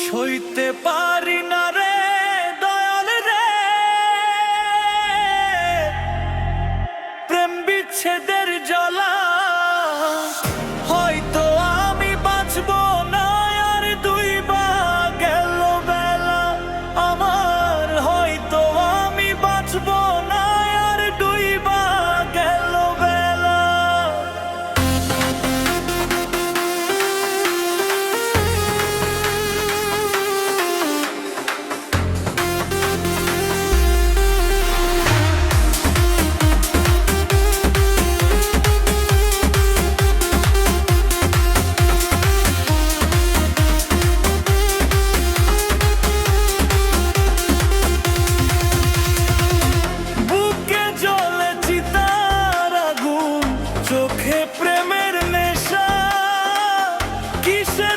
সইতে পারি না রে দয়াল রে, প্রেম বিচ্ছেদের জ্বালা। হয়তো আমি বাঁচবো না আর দুই বা গেল বেলা আমার, হয়তো আমি বাঁচবো না আর দুই বা গেল বেলা। চোখে প্রেমের নেশা, কিসের